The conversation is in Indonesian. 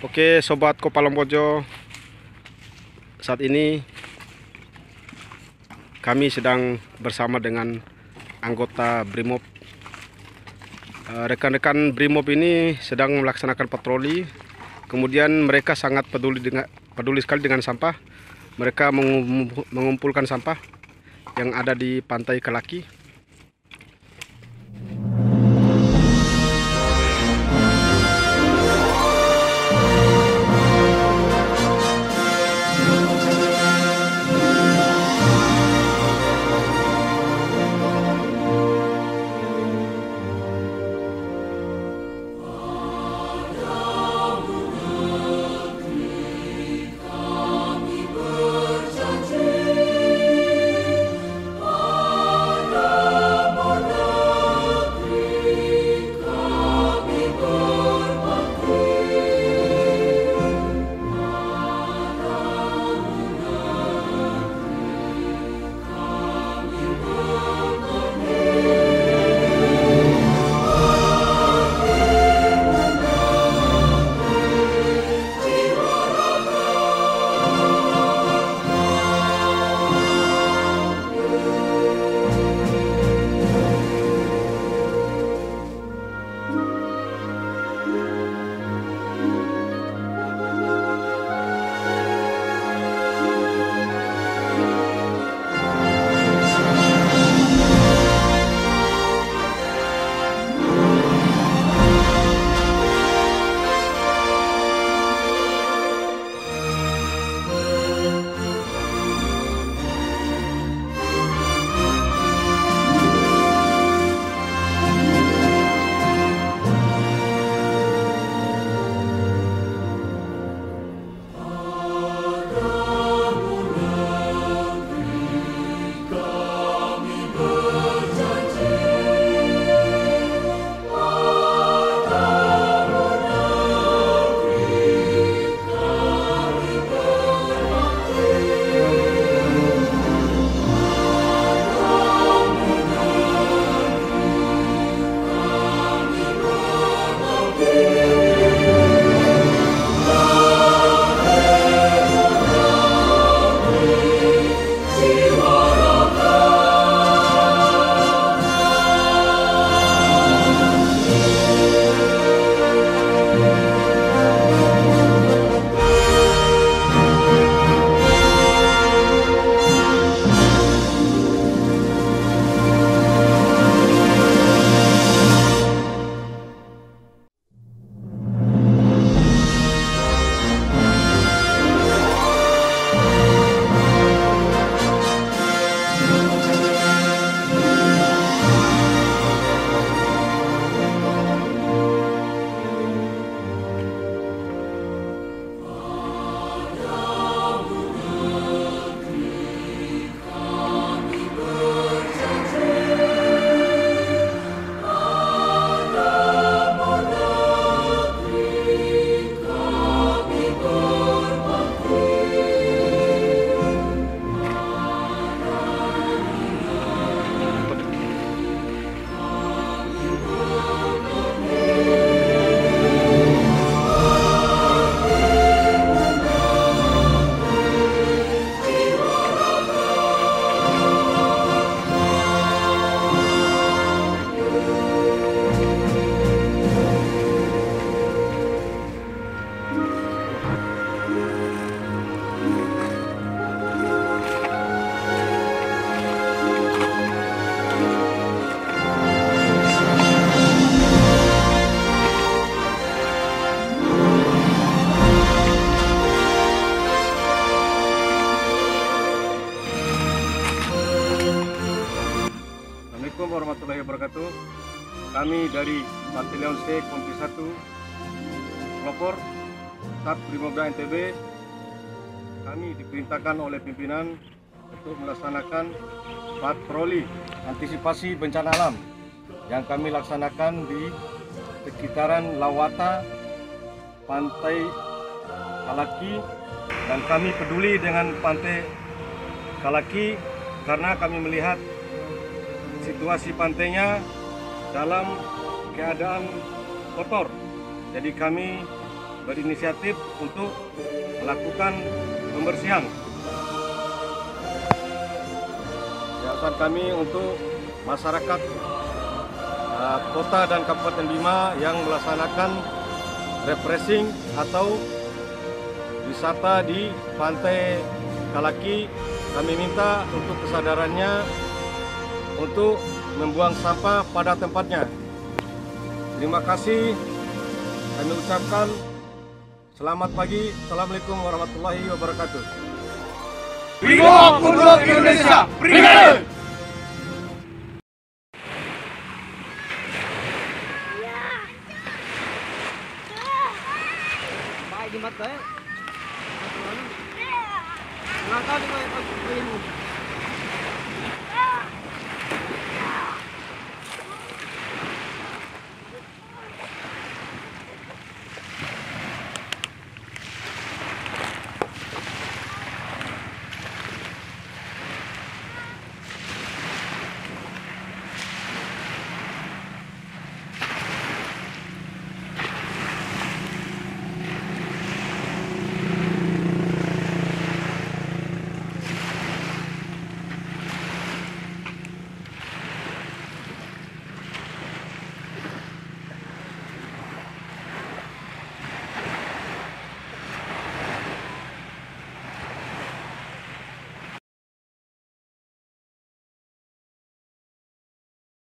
Oke Sobat Kopalongpojo, saat ini kami sedang bersama dengan anggota Brimob. Rekan-rekan Brimob ini sedang melaksanakan patroli. Kemudian mereka sangat peduli sekali dengan sampah. Mereka mengumpulkan sampah yang ada di Pantai Kalaki. Assalamualaikum warahmatullahi wabarakatuh. Kami dari Batalion C Kompi 1 Pelopor Sat Brimobda NTB, kami diperintahkan oleh pimpinan untuk melaksanakan patroli antisipasi bencana alam yang kami laksanakan di sekitaran Lawata, Pantai Kalaki, dan kami peduli dengan Pantai Kalaki karena kami melihat situasi pantainya dalam keadaan kotor. Jadi kami berinisiatif untuk melakukan pembersihan. Yayasan kami untuk masyarakat kota dan Kabupaten Bima yang melaksanakan refreshing atau wisata di Pantai Kalaki, kami minta untuk kesadarannya untuk membuang sampah pada tempatnya. Terima kasih. Kami ucapkan selamat pagi. Assalamualaikum warahmatullahi wabarakatuh. Brimob untuk Indonesia, Brigade! Baik di mata ya. Nakal di mana